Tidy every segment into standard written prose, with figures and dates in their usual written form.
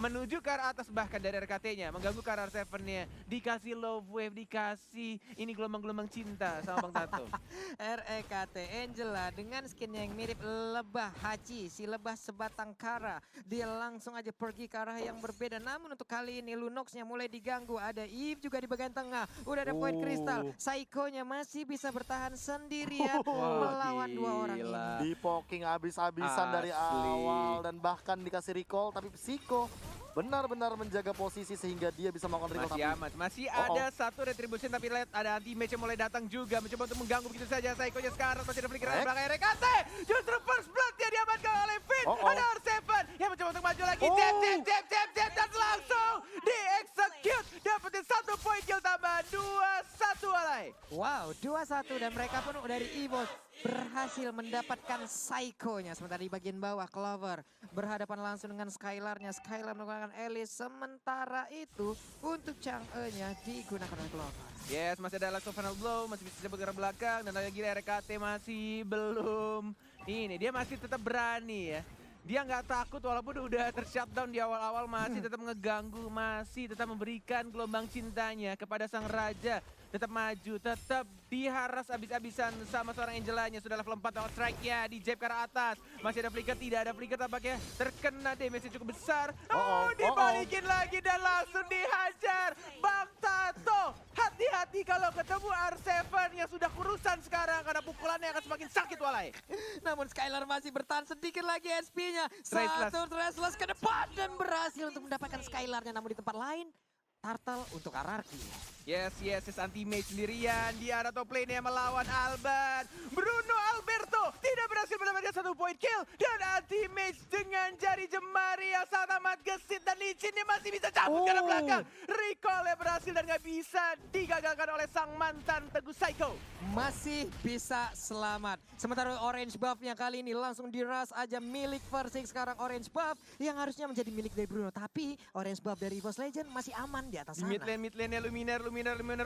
menuju ke arah atas bahkan dari RKT-nya. Mengganggu ke arah R7-nya. Dikasih love wave, dikasih ini gelombang-gelombang cinta sama Bang Tato. REKT Angela dengan skinnya yang mirip lebah Haji, si lebah sebatang kara. Dia langsung aja pergi ke arah yang berbeda. Namun untuk kali ini Lunox-nya mulai diganggu. Ada Eve juga di bagian tengah. Udah ada poin kristal. Psycho-nya masih bisa bertahan sendirian melawan dua orang ini. Di poking abis-abisan dari awal dan bahkan dikasih recall, tapi Psycho benar-benar menjaga posisi sehingga dia bisa melakukan recall. Masih aman, masih ada satu retribution tapi lihat ada anti-match yang mulai datang juga. Mencoba untuk mengganggu begitu saja. Psycho-nya sekarang masih ada flicker di belakang RKT. Justru first blood dia diamankan oleh Finn. Ada R7 yang mencoba untuk maju lagi. Jab dan langsung di-execute. Dapetin 1 poin kill tambahan. 2-1 alay. Wow, 2-1 dan mereka pun dari EVOS berhasil mendapatkan Psycho-nya. Sementara di bagian bawah Clover berhadapan langsung dengan Skylar-nya. Skylar menggunakan Elise. Sementara itu untuk Chang'e-nya digunakan oleh Clover. Yes, masih ada Last Final Blow, masih bisa bergerak belakang dan lagi RKT masih belum. Ini dia masih tetap berani ya. Dia nggak takut walaupun udah tershutdown di awal-awal, masih tetap ngeganggu, masih tetap memberikan gelombang cintanya kepada sang raja. Tetap maju, tetap diharas abis-abisan sama seorang Angelanya. Sudah level 4 awal strike-nya, di jab ke arah atas. Masih ada flicker, tidak ada flicker tampaknya. Terkena damage cukup besar. Dibalikin lagi dan langsung dihajar. Bang Tato, hati-hati kalau ketemu R7 yang sudah kurusan sekarang karena pukulannya akan semakin sakit walai. Namun Skylar masih bertahan sedikit lagi SP-nya. Satu Traceless ke depan dan berhasil untuk mendapatkan Skylar-nya. Namun di tempat lain, Turtle untuk Ararki. Yes, anti-mage sendirian di arah top lane-nya melawan Alban. Bruno Alberto tidak berhasil mendapatkan 1 point kill. Dan anti-mage dengan jari jemari yang sangat amat gesit dan licinnya masih bisa cabut ke arah belakang. Recall-nya berhasil dan nggak bisa digagalkan oleh sang mantan Teguh Psycho. Masih bisa selamat. Sementara orange buff-nya kali ini langsung diras aja milik Versing. Sekarang orange buff yang harusnya menjadi milik dari Bruno. Tapi orange buff dari EVOS Legend masih aman di atas sana. Mid lane-nya Luminar.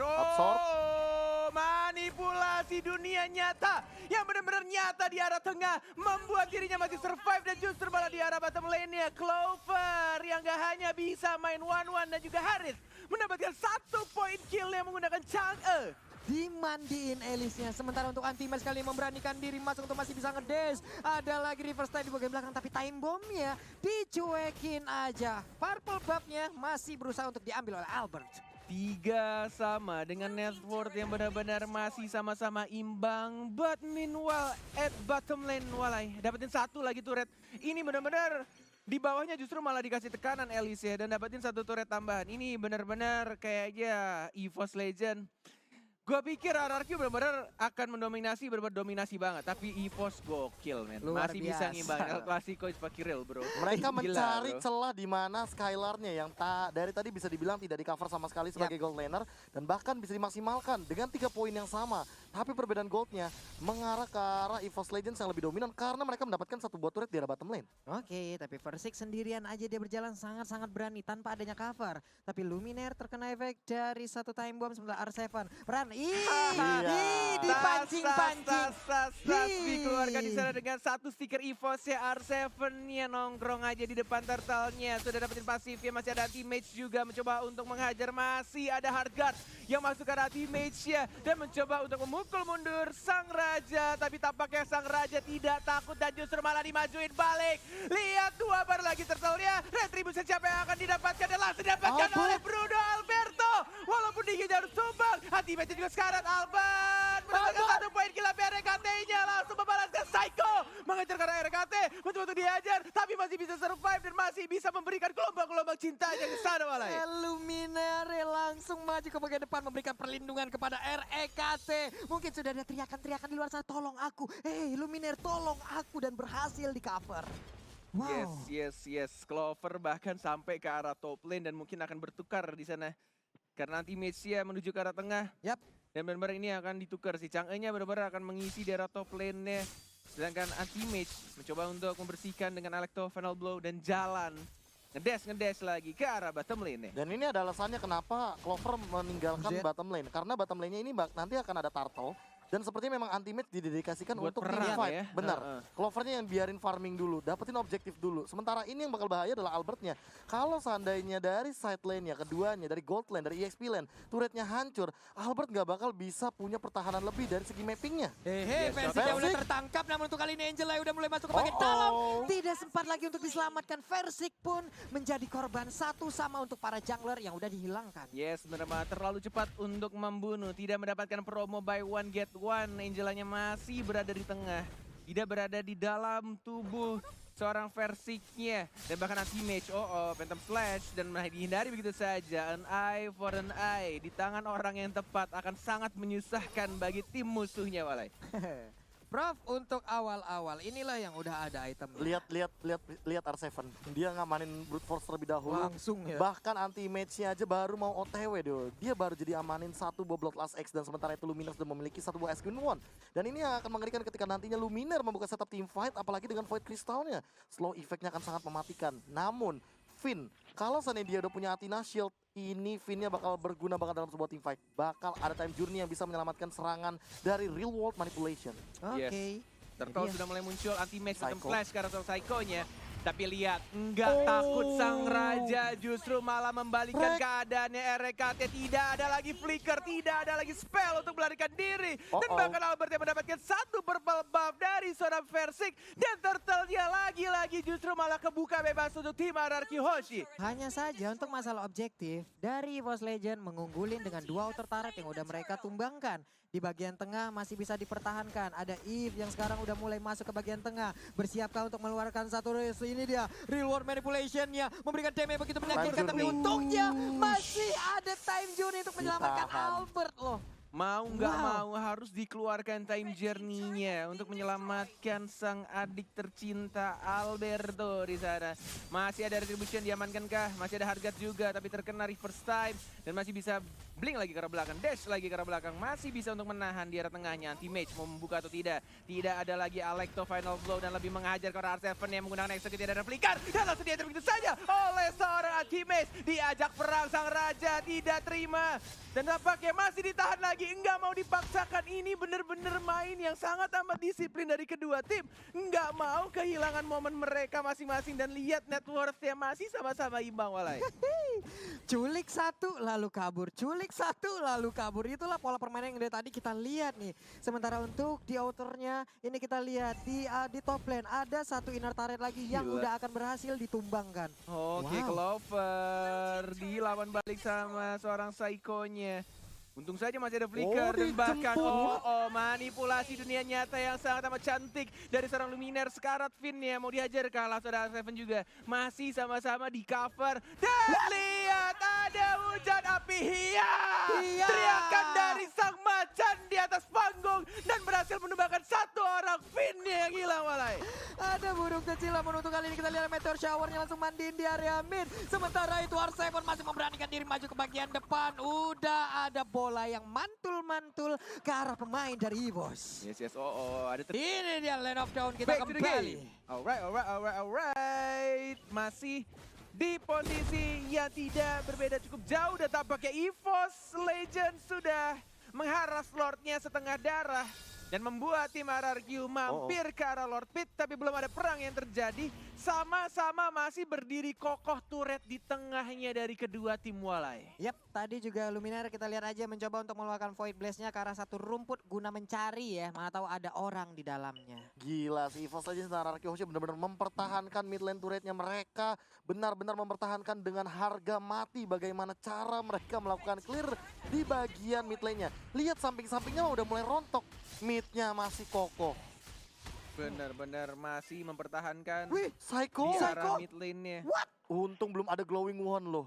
Oh, manipulasi dunia nyata yang benar-benar nyata di arah tengah membuat dirinya masih survive dan justru malah di arah bottom lane-nya Clover yang gak hanya bisa main one-one dan juga Haris mendapatkan 1 point kill yang menggunakan Chang'e. Dimandiin Elise-nya. Sementara untuk anti-match kali ini memberanikan diri masuk untuk masih bisa ngedash. Ada lagi reverse time di bagian belakang tapi time bomb-nya dicuekin aja. Purple buff-nya masih berusaha untuk diambil oleh Albert. 3 sama dengan net worth yang benar-benar masih sama-sama imbang. But meanwhile at bottom lane walai dapetin 1 lagi turret. Ini benar-benar di bawahnya justru malah dikasih tekanan Elise ya, dan dapetin 1 turret tambahan. Ini benar-benar kayaknya EVOS Legend. Gua pikir RRQ benar-benar akan mendominasi, benar-benar dominasi banget. Tapi EVOS gokil, men. Luar masih bisa biasa. ngimbang. El Clasico is fucking real, bro. Mereka Gila, mencari bro. celah di mana Skylar-nya yang dari tadi bisa dibilang tidak di-cover sama sekali sebagai gold laner. Dan bahkan bisa dimaksimalkan dengan 3 poin yang sama. Tapi perbedaan goldnya mengarah ke arah EVOS Legends yang lebih dominan karena mereka mendapatkan 1 buah turret di arah bottom lane. Oke, tapi Versing sendirian aja dia berjalan sangat-sangat berani tanpa adanya cover. Tapi Luminaire terkena efek dari 1 time bomb sebelah R7. Peran, dipancing-pancing. Dikeluarkan di sana dengan 1 stiker EVOS ya. R7-nya nongkrong aja di depan turtle-nya. Sudah dapetin pasifnya, masih ada anti-mage juga mencoba untuk menghajar. Masih ada hard guard yang masuk ke arah anti-mage-nya dan mencoba untuk memukul mundur sang raja. Tapi tampaknya sang raja tidak takut dan justru malah dimajuin balik. Lihat 2 bar lagi turtle-nya. Retribution siapa yang akan didapatkan dan langsung didapatkan oleh Bruno Alberto. Walaupun Digi harus tumbang, anti-mage juga sekarat. Alban mendapatkan 1 poin kill RKT-nya, langsung membalaskan Psycho. Mengejar ke arah RKT, untuk dihajar, tapi masih bisa survive dan masih bisa memberikan gelombang-gelombang cintanya ke sana walai. Luminaire langsung maju ke bagian depan memberikan perlindungan kepada REKT. Mungkin sudah ada teriakan-teriakan di luar sana, tolong aku. Hei Luminaire, tolong aku, dan berhasil di cover. Wow. Yes. Clover bahkan sampai ke arah top lane dan mungkin akan bertukar di sana. Karena anti-mage-nya menuju ke arah tengah. Yap. Dan benar-benar ini akan ditukar. Si Chang'e-nya benar-benar akan mengisi daerah top lane-nya. Sedangkan anti-mage mencoba untuk membersihkan dengan Electro Final Blow dan jalan. Ngedash lagi ke arah bottom lane-nya. Dan ini ada alasannya kenapa Clover meninggalkan bottom lane. Karena bottom lane-nya ini nanti akan ada Turtle Dan sepertinya memang anti-match didedikasikan Buat untuk perang team fight. ya. Benar. Heeh. Clovernya yang biarin farming dulu, dapetin objektif dulu. Sementara ini yang bakal bahaya adalah Albertnya. Kalau seandainya dari side lane-nya, keduanya, dari gold lane, dari EXP lane, turretnya hancur, Albert nggak bakal bisa punya pertahanan lebih dari segi mappingnya. Hehe, Yes, Versik yang udah Versik. tertangkap, namun untuk kali ini Angela udah mulai masuk ke bagian Oh-oh. dalam. Tidak sempat lagi untuk diselamatkan. Versik pun menjadi korban satu sama untuk para jungler yang udah dihilangkan. Yes, benar banget. Terlalu cepat untuk membunuh. Tidak mendapatkan promo buy one get one. Angelanya masih berada di tengah. Tidak berada di dalam tubuh seorang Versiknya. Dan bahkan anti-mage. Phantom Slash. Dan dihindari begitu saja. An eye for an eye. Di tangan orang yang tepat akan sangat menyusahkan bagi tim musuhnya, Walai. Prof, untuk awal-awal inilah yang udah ada item. Lihat R7. Dia ngamanin brute force terlebih dahulu. Langsung ya. Bahkan anti-match-nya aja baru mau OTW deh. Dia baru jadi amanin satu buah Bloodlust X dan sementara itu Luminar sudah memiliki satu buah Esquin One. Dan ini yang akan mengerikan ketika nantinya Luminar membuka setup team fight apalagi dengan Void Crystal-nya. Slow effect-nya akan sangat mematikan. Namun Finn, kalau seandainya dia udah punya Athena Shield, ini Finn-nya bakal berguna banget dalam sebuah team fight. Bakal ada time journey yang bisa menyelamatkan serangan dari real world manipulation. Oke. Yes. Turtle Iya. sudah mulai muncul anti-match Phantom Psycho. Flash karena Psycho-nya. Tapi lihat, nggak takut sang raja, justru malah membalikkan Rek. keadaannya. RKT tidak ada lagi flicker, tidak ada lagi spell untuk melarikan diri. Dan bahkan Albert yang mendapatkan satu purple buff dari seorang Versik. Dan Turtle-nya lagi-lagi justru malah kebuka bebas untuk tim RRQ Hoshi. Hanya saja untuk masalah objektif, dari EVOS Legend mengunggulin dengan dua outer turret yang udah mereka tumbangkan. Di bagian tengah masih bisa dipertahankan. Ada Eve yang sekarang udah mulai masuk ke bagian tengah. Bersiapkah untuk mengeluarkan satu race. Ini dia real world manipulation-nya. Memberikan damage begitu menyakitkan. Tapi journey. untungnya masih ada time journey untuk menyelamatkan Ditahan. Albert loh. Mau nggak Wow. mau harus dikeluarkan time journey-nya untuk menyelamatkan sang adik tercinta Alberto di sana. Masih ada retribution diamankankah? Masih ada Hargat juga tapi terkena reverse time dan masih bisa blink lagi ke arah belakang, dash lagi ke arah belakang, masih bisa untuk menahan di arah tengahnya. Anti-mage mau membuka atau tidak? Tidak ada lagi Alekto final blow dan lebih mengajar ke arah R7 yang menggunakan execute, tidak ada flicker dan langsung diatur begitu saja oleh seorang anti-mage. Diajak perang sang raja, tidak terima. Dan nampaknya masih ditahan lagi, enggak mau dipaksakan. Ini bener-bener main yang sangat amat disiplin dari kedua tim. Enggak mau kehilangan momen mereka masing-masing dan lihat net worth-nya masih sama-sama imbang, Walai. Culik satu lalu kabur, culik satu lalu kabur. Itulah pola permainan yang dari tadi kita lihat nih. Sementara untuk di outernya ini kita lihat di top lane ada satu inner turret lagi yang Gila. udah akan berhasil ditumbangkan. Oke, Wow. Clover dilawan balik sama seorang Psycho-nya. Untung saja masih ada flicker Oh, dan bahkan dijemput. manipulasi dunia nyata yang sangat amat cantik dari seorang Luminaire. Sekarat Finn-nya mau dihajar kalah saudara Seven juga. Masih sama-sama di cover dan lihat ada hujan api hias. Iya. Teriakan dari sang macan di atas panggung dan berhasil menumbangkan satu orang Finn-nya yang hilang, Walai. Ada burung kecil namun untuk kali ini kita lihat meteor shower-nya langsung mandiin di area mid. Sementara itu R7 masih memberanikan diri maju ke bagian depan. Udah ada bola yang mantul-mantul ke arah pemain dari EVOS. Yes, ada Ini dia Lane of Dawn kita back to the kembali. game. Alright. Masih di posisi yang tidak berbeda cukup jauh dan tampaknya EVOS Legend sudah mengharas Lordnya setengah darah dan membuat tim RRQ mampir ke arah Lord Pit, tapi belum ada perang yang terjadi. Sama-sama masih berdiri kokoh turret di tengahnya dari kedua tim, Walai. Yap, tadi juga Luminaire kita lihat aja mencoba untuk mengeluarkan Void Blast-nya ke arah satu rumput guna mencari ya, mana tahu ada orang di dalamnya. Gila sih, EVOS Legends dan RRQ Hoshi benar-benar mempertahankan mid lane turretnya mereka. Benar-benar mempertahankan dengan harga mati bagaimana cara mereka melakukan clear di bagian mid lane-nya. Lihat samping-sampingnya udah mulai rontok. Mid-nya masih kokoh. Benar-benar masih mempertahankan Wih, Psycho. di arah mid lane-nya. Untung belum ada glowing one loh.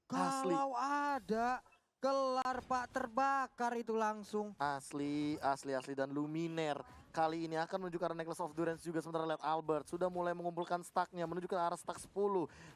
Asli. Kalau ada, kelar Pak, terbakar itu langsung. Asli. Dan Luminaire kali ini akan menuju ke arah Necklace of Durance juga. Sementara lihat Albert sudah mulai mengumpulkan stacknya menuju ke arah stack 10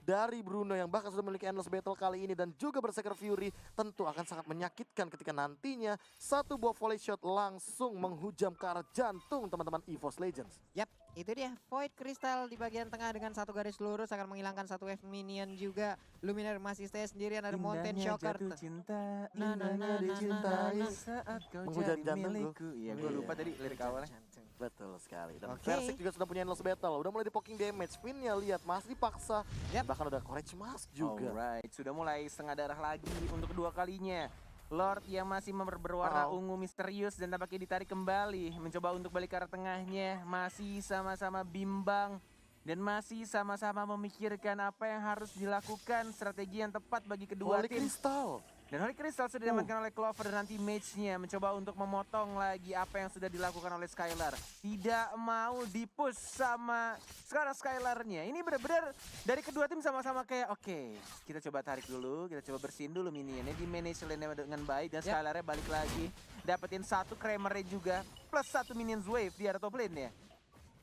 dari Bruno yang bahkan sudah memiliki endless battle kali ini dan juga Berserker Fury. Tentu akan sangat menyakitkan ketika nantinya satu buah volley shot langsung menghujam ke arah jantung teman-teman EVOS Legends. Yap, itu dia Void Crystal di bagian tengah dengan satu garis lurus akan menghilangkan satu wave minion juga. Luminar masih stay sendirian, ada Mountain Shocker. Jatuh cinta, Nah, nah, indahnya nah, dicintai nah, nah. saat kau Menghujat jadi jantung, bro. milikku. Iya, gue lupa tadi lirik awalnya. Betul sekali. Dan Oke. Versik juga sudah punya endless battle. Udah mulai di poking damage. Finnya lihat masih dipaksa. Yap. Bahkan udah courage mask juga. Alright, sudah mulai setengah darah lagi untuk kedua kalinya. Lord yang masih berwarna ungu misterius dan tampaknya ditarik kembali. Mencoba untuk balik ke arah tengahnya. Masih sama-sama bimbang. Dan masih sama-sama memikirkan apa yang harus dilakukan. Strategi yang tepat bagi kedua Holy tim. Crystal. Dan Holy Crystal sudah diamankan oleh Clover dan nanti mage-nya mencoba untuk memotong lagi apa yang sudah dilakukan oleh Skylar. Tidak mau di-push sama sekarang Skylar-nya. Ini benar-benar dari kedua tim sama-sama kayak oke, kita coba tarik dulu, kita coba bersihin dulu minionnya, di manage lane-nya dengan baik dan Skylar-nya balik lagi. Dapetin satu Kramer-nya juga plus satu minions wave di area top lane-nya.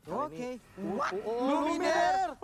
Oke. Luminar!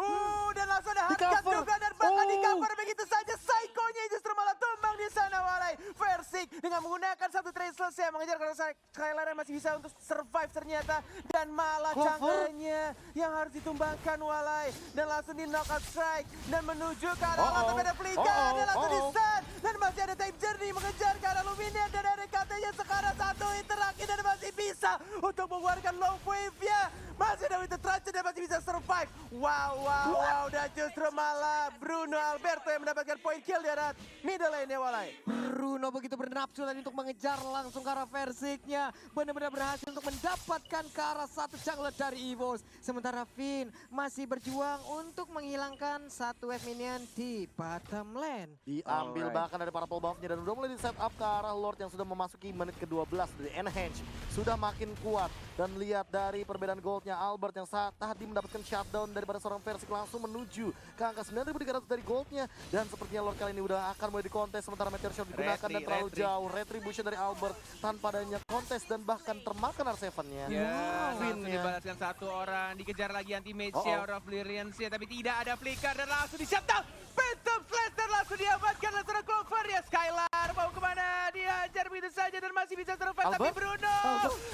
Dan langsung ada hardcut Di-cover. juga dan bahkan di-cover begitu saja. Psycho-nya justru malah tumbang di sana walai. Versik dengan menggunakan satu traceless yang mengejar karena Skylar yang masih bisa untuk survive ternyata. Dan malah Clover. canggahnya yang harus ditumbangkan walai. Dan langsung di knockout strike. Dan menuju ke arah lantai beda Flicker. Dan langsung di stun. Dan masih ada time journey mengejar ke arah Luminar. Dan ada katanya sekarang satu hit terakhir dan masih bisa untuk mengeluarkan low wave-nya. Masih ada Winter Trance dan masih bisa survive. Wow. Dan justru malah Bruno Alberto yang mendapatkan point kill di arah middle lane-nya walai. Bruno begitu bernapsu tadi untuk mengejar langsung ke arah Versiknya. Benar-benar berhasil untuk mendapatkan ke arah satu jungler dari EVOS. Sementara Finn masih berjuang untuk menghilangkan satu wave minion di bottom lane. Diambil Alright. bahkan dari para buff-nya dan udah mulai di set up ke arah Lord yang sudah memasuki menit ke-12 dari Enhance. Sudah makin kuat dan lihat dari perbedaan goldnya Albert yang saat tadi mendapatkan shutdown daripada seorang Versik langsung menuju ke angka 9.300 dari goldnya. Dan sepertinya Lord kali ini udah akan mulai dikontes sementara Meteor Shower digunakan dan terlalu jauh. Retribution dari Albert tanpa adanya kontes dan bahkan termakan R7-nya. Ya, langsung Finnya. dibalaskan satu orang, dikejar lagi anti-mage-nya, Aura of Lyrians-nya, tapi tidak ada flicker dan langsung di-shutdown. Phantom Slash dan langsung diamankan oleh seorang Clover ya. Skylar mau kemana? Dihajar begitu saja dan masih bisa survive, tapi Albert? Bruno!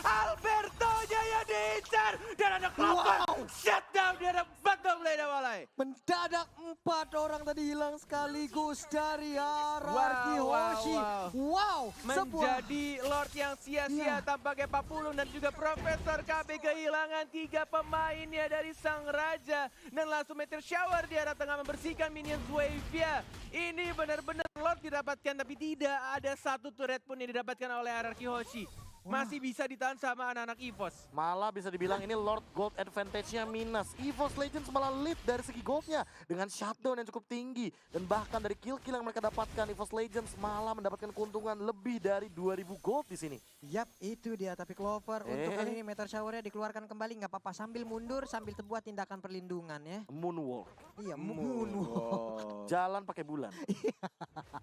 Alberto-nya yang diincar dan ada Clover. Shutdown di ada bottom lane walai. Mendadak 4 orang tadi hilang sekaligus dari RRQ Hoshi. Wow, sebuah Menjadi Lord yang sia-sia tampaknya Papulung dan juga Profesor KB kehilangan 3 pemainnya dari Sang Raja. Dan langsung Meteor Shower di arah tengah membersihkan minions wave-nya. Ini benar-benar Lord didapatkan tapi tidak ada satu turret pun yang didapatkan oleh RRQ Hoshi. Masih bisa ditahan sama anak-anak EVOS. Malah bisa dibilang ini Lord Gold advantage-nya minus. EVOS Legends malah lead dari segi goldnya dengan shutdown yang cukup tinggi. Dan bahkan dari kill-kill yang mereka dapatkan, EVOS Legends malah mendapatkan keuntungan lebih dari 2000 gold di sini. Yap, itu dia. Tapi Clover untuk kali ini Meteor Shower-nya dikeluarkan kembali. Nggak apa-apa, sambil mundur, sambil buat tindakan perlindungan ya. Moonwalk. Iya, moonwalk. Jalan pakai bulan.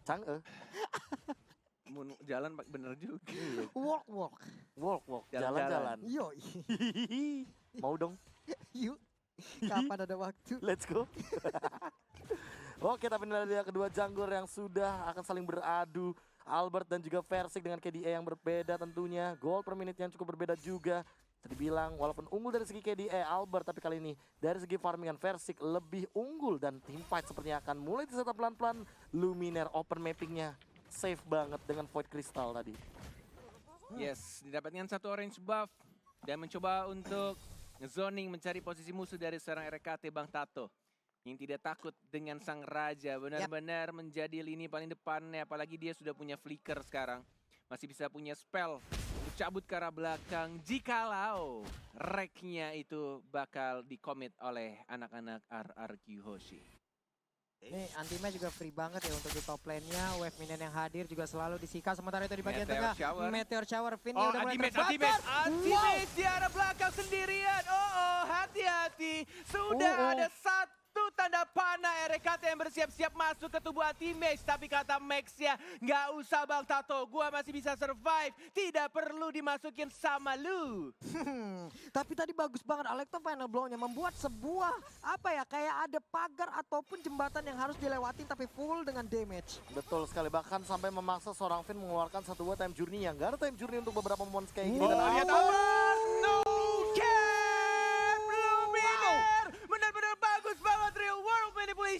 Cang Jalan bener juga. Walk. Walk. Jalan-jalan. Jalan-jalan. Yo, Mau dong? yuk. Kapan ada waktu? Let's go. Oke, tapi ini dia kedua jungler yang sudah akan saling beradu. Albert dan juga Versik dengan KDA yang berbeda tentunya. Gold per menit yang cukup berbeda juga. Tadi bilang walaupun unggul dari segi KDA Albert, tapi kali ini dari segi farmingan Versik lebih unggul. Dan teamfight sepertinya akan mulai disetup pelan-pelan. Luminar open mappingnya safe banget dengan Void Crystal tadi. Yes, didapatkan satu orange buff dan mencoba untuk zoning mencari posisi musuh dari seorang RKT Bang Tato yang tidak takut dengan Sang Raja, benar-benar menjadi lini paling depannya, apalagi dia sudah punya flicker sekarang, masih bisa punya spell untuk cabut ke arah belakang jikalau reknya itu bakal dikomit oleh anak-anak RRQ Hoshi. Nih, anti-match juga free banget ya untuk di top lane-nya. Wave minion yang hadir juga selalu disika. Sementara itu di bagian Meteor tengah, Shower. Meteor Shower. Finn Oh, udah mulai anti-match terbakar. di arah belakang sendirian. Hati-hati. Sudah ada satu tanda panah RKT yang bersiap-siap masuk ke tubuh anti-match. Tapi kata Max-nya, nggak usah Bang Tato, gua masih bisa survive. Tidak perlu dimasukin sama lu. Tapi tadi bagus banget Alekto final blow-nya membuat sebuah kayak ada pagar ataupun jembatan yang harus dilewatin tapi full dengan damage. Betul sekali, bahkan sampai memaksa seorang Finn mengeluarkan satu buah time journey yang gak ada time journey untuk beberapa moments kayak gini. Oh, Dan lihat Albert- aman. No cap.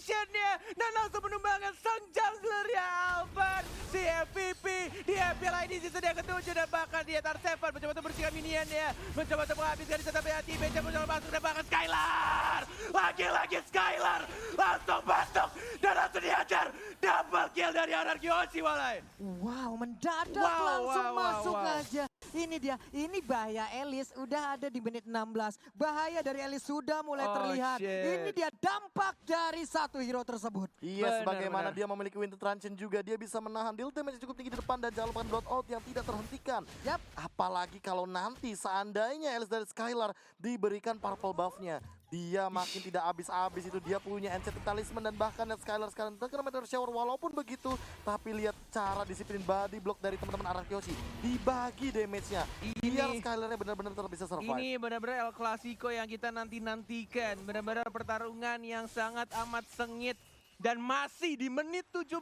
retribution-nya dan langsung menumbangkan sang jungler ya Alvan. Si MVP di MPL ini season yang ke-7 dan bahkan dia R7 mencoba untuk bersihkan minion-nya. Mencoba untuk menghabiskan di tapi hati Beca mencoba masuk dan bahkan Skylar. Lagi-lagi Skylar langsung masuk dan langsung dihajar. Double kill dari Anarki Hoshi walai. Wow, mendadak langsung masuk aja. Ini dia, ini bahaya Elis udah ada di menit 16. Bahaya dari Elis sudah mulai terlihat. Shit. Ini dia dampak dari satu hero tersebut. Iya, sebagaimana benar. dia memiliki Winter Truncheon juga, dia bisa menahan deal damage cukup tinggi di depan dan jangan lupa blood out yang tidak terhentikan. Yap. Apalagi kalau nanti seandainya Elis dari Skylar diberikan purple buff-nya. Dia makin tidak habis-habis itu, dia punya Enchanted Talisman dan bahkan Skylar sekarang terkena Meteor Shower. Walaupun begitu, tapi lihat cara disiplin body block dari teman-teman Anarki Hoshi. Dibagi damage-nya, biar Skylarnya benar-benar bisa survive. Ini benar-benar El Clasico yang kita nantikan. Benar-benar pertarungan yang sangat amat sengit. Dan masih di menit 17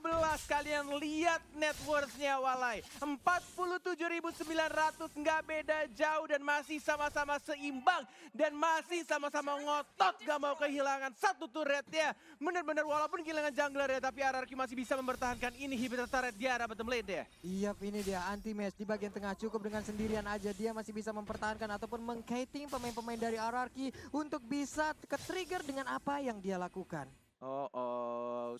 kalian lihat net worth-nya walai. 47.900 nggak beda jauh dan masih sama-sama seimbang. Dan masih sama-sama ngotot gak mau kehilangan satu turret ya. Benar-benar walaupun kehilangan jungler ya, tapi RRQ masih bisa mempertahankan inhibitor turret di arah bottom lane ya. Iya, ini dia anti-match di bagian tengah cukup dengan sendirian aja dia masih bisa mempertahankan ataupun meng-kiting pemain-pemain dari RRQ untuk bisa ke-trigger dengan apa yang dia lakukan.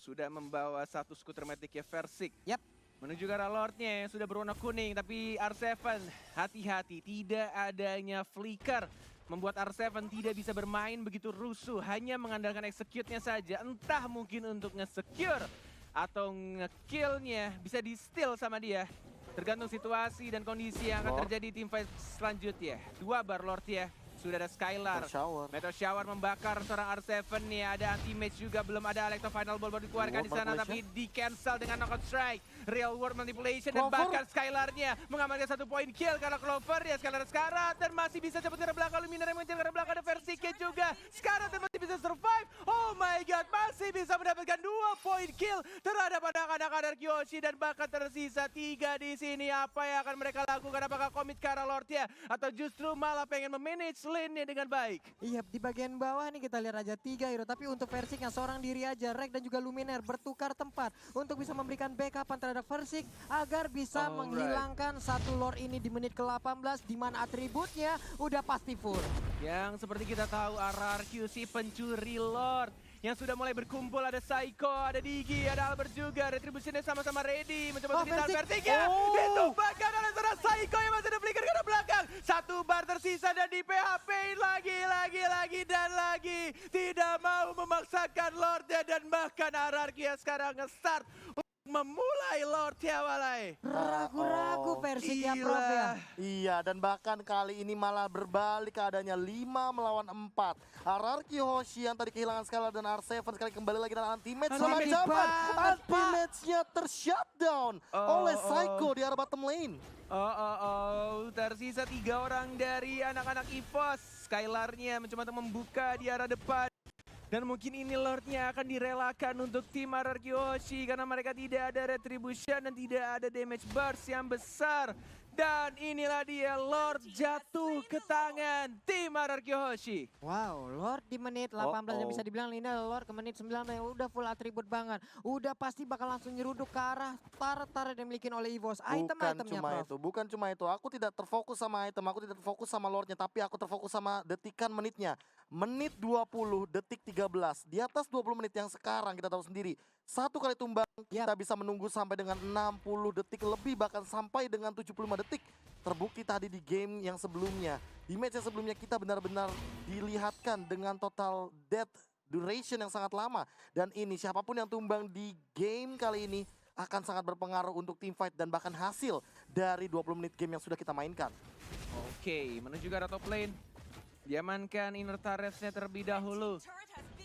Sudah membawa satu skuter matic ya Versik. Yap. Menuju ke arah Lordnya yang sudah berwarna kuning, tapi R7 hati-hati, tidak adanya flicker. Membuat R7 tidak bisa bermain begitu rusuh, hanya mengandalkan execute-nya saja. Entah mungkin untuk nge-secure atau nge-kill-nya bisa di-steal sama dia. Tergantung situasi dan kondisi yang akan terjadi di tim fight selanjutnya. 2 bar Lord ya. Sudah ada Skylar. Meteor Shower membakar seorang R7 nih. Ada anti-mage juga, belum ada Electro Final Ball baru dikeluarkan di sana, tapi di-cancel dengan knockout strike. Real World Manipulation dan bahkan Skylarnya mengamankan 1 poin kill karena Clover ya. Skylar sekarat dan masih bisa cepet ke belakang. Luminar yang mengejar ke belakang, ada Versike juga. Sekarat dan masih bisa survive. Oh my god, masih bisa mendapatkan 2 poin kill terhadap anak-anak Anarki Hoshi dan bahkan tersisa 3 di sini. Apa yang akan mereka lakukan? Apakah komit ke arah Lord ya? Atau justru malah pengen memanage lane-nya dengan baik? Iya, di bagian bawah nih kita lihat aja 3 hero, tapi untuk Versik yang seorang diri aja, Rek dan juga Luminaire bertukar tempat untuk bisa memberikan backupan terhadap Versik agar bisa menghilangkan satu lore ini di menit ke-18 di mana atributnya udah pasti full. Yang seperti kita tahu RRQ si pencuri Lord. Yang sudah mulai berkumpul, ada Psycho, ada Digi, ada Albert juga. Retributionnya sama-sama ready. Mencoba untuk ditahan Versik ya. Ditumbangkan oleh seorang Psycho yang masih ada flicker ke belakang. 1 bar tersisa dan di PHP lagi dan lagi. Tidak mau memaksakan Lordnya dan bahkan RRQ yang sekarang nge-start memulai Lord ya walai. Ragu-ragu Versik ya Prof ya. Iya, dan bahkan kali ini malah berbalik keadaannya 5 melawan 4. RRQ Hoshi yang tadi kehilangan Skylar dan R7 sekali kembali lagi dengan anti-match sama jawaban. Anti-match-nya ter-shutdown oleh Psycho di arah bottom lane. Tersisa 3 orang dari anak-anak EVOS. Skylarnya mencoba untuk membuka di arah depan. Dan mungkin ini Lordnya akan direlakan untuk tim RRQ Hoshi karena mereka tidak ada retribution dan tidak ada damage burst yang besar. Dan inilah dia Lord jatuh ke tangan tim RRQ Hoshi. Wow, Lord di menit 18 yang bisa dibilang ini adalah Lord ke menit 19 yang udah full atribut banget. Udah pasti bakal langsung nyeruduk ke arah turret yang dimiliki oleh EVOS. Item-itemnya Bukan cuma itu. Aku tidak terfokus sama item, aku tidak terfokus sama Lordnya, tapi aku terfokus sama detikan menitnya. Menit 20, detik 13. Di atas 20 menit yang sekarang kita tahu sendiri. 1 kali tumbang kita bisa menunggu sampai dengan 60 detik lebih, bahkan sampai dengan 75 detik. Terbukti tadi di game yang sebelumnya. Di match yang sebelumnya kita benar-benar dilihatkan dengan total death duration yang sangat lama. Dan ini siapapun yang tumbang di game kali ini akan sangat berpengaruh untuk team fight dan bahkan hasil dari 20 menit game yang sudah kita mainkan. Oke, menuju ke arah top lane. Diamankan inner turret-nya terlebih dahulu.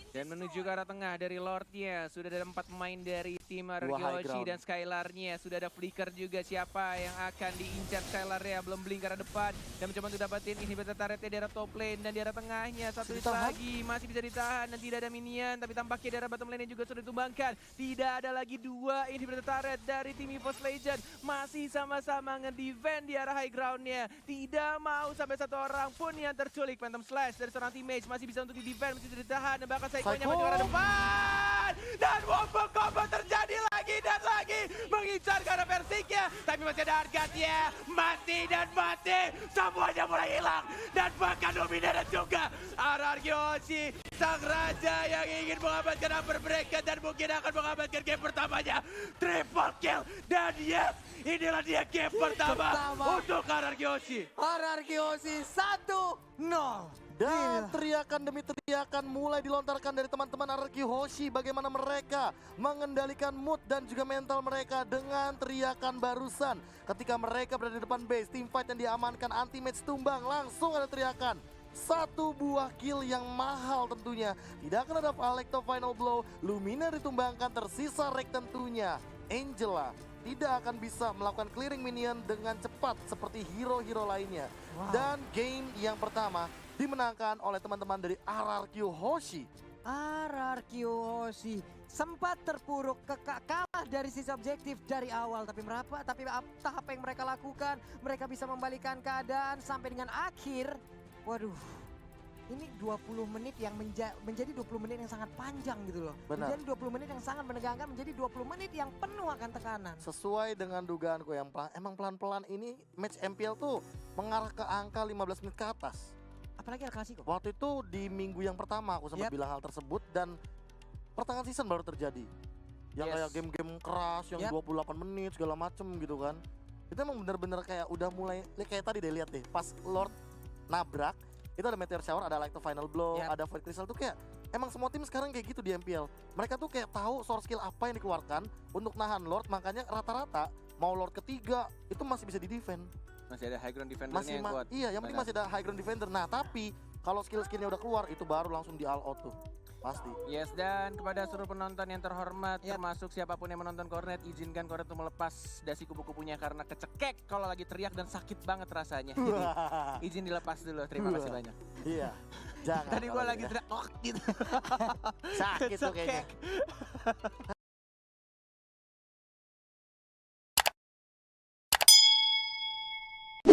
Dan menuju ke arah tengah dari Lordnya. Sudah ada 4 pemain dari tim RRQ Hoshi dan Skylarnya. Sudah ada flicker juga, siapa yang akan diincar Skylarnya. Belum blink ke arah depan. Dan mencoba untuk dapatin inhibitor turretnya di arah top lane. Dan di arah tengahnya satu lagi masih bisa ditahan dan tidak ada minion. Tapi tampaknya di arah bottom lane juga sudah ditumbangkan. Tidak ada lagi 2 inhibitor turret dari tim EVOS Legend. Masih sama-sama nge-defend di arah high ground-nya. Tidak mau sampai 1 orang pun yang terculik. Phantom Slash dari seorang teammate masih bisa untuk di-defend, masih bisa ditahan. Dan bahkan Psycho-nya maju ke arah depan. dan wombo combo terjadi lagi dan lagi. Mengincar ke arah Versiknya, tapi masih ada Argatnya. Mati dan mati, semuanya mulai hilang. Dan bahkan dominan juga RRQ Hoshi, sang raja yang ingin mengamankan Upper Bracket dan mungkin akan mengamankan game pertamanya. Triple kill, dan yes, inilah dia game pertama untuk RRQ Hoshi. RRQ Hoshi 1-0. Dan teriakan demi teriakan mulai dilontarkan dari teman-teman RRQ Hoshi. Bagaimana mereka mengendalikan mood dan juga mental mereka dengan teriakan barusan. Ketika mereka berada di depan base, teamfight yang diamankan, anti-match tumbang, langsung ada teriakan. Satu buah kill yang mahal tentunya. Tidak akan ada Alecto final blow, Lumina ditumbangkan, tersisa Rek tentunya. Angela tidak akan bisa melakukan clearing minion dengan cepat seperti hero-hero lainnya. Dan game yang pertama dimenangkan oleh teman-teman dari RRQ Hoshi. RRQ Hoshi sempat terpuruk, kalah dari sisi objektif dari awal, tapi apa yang mereka lakukan, mereka bisa membalikan keadaan sampai dengan akhir. Waduh, ini 20 menit yang menjadi 20 menit yang sangat panjang gitu loh. Benar. Menjadi 20 menit yang sangat menegangkan, menjadi 20 menit yang penuh akan tekanan. Sesuai dengan dugaanku yang emang pelan-pelan ini match MPL tuh mengarah ke angka 15 menit ke atas. Apalagi El Clasico. Waktu itu di minggu yang pertama aku sempat bilang hal tersebut dan pertengahan season baru terjadi. Yang kayak game-game keras yang 28 menit segala macem gitu kan. Itu emang bener-bener kayak udah mulai, kayak tadi deh lihat deh pas Lord nabrak, itu ada Meteor Shower, ada Like the Final Blow, ada Void Crystal tuh kayak emang semua tim sekarang kayak gitu di MPL. Mereka tuh kayak tahu source skill apa yang dikeluarkan untuk nahan Lord, makanya rata-rata mau Lord ketiga itu masih bisa di-defend. Masih ada high ground defendernya yang kuat. Iya, yang penting masih ada high ground defender. Nah, tapi kalau skill-skillnya udah keluar itu baru langsung di all out tuh. Pasti. Yes, dan kepada seluruh penonton yang terhormat, termasuk siapapun yang menonton Kornet, izinkan Kornet untuk melepas dasi kupu-kupunya karena kecekek kalau lagi teriak dan sakit banget rasanya. Jadi izin dilepas dulu, terima kasih banyak. Iya, jangan. Tadi gua lagi teriak, gitu. Sakit tuh kayaknya.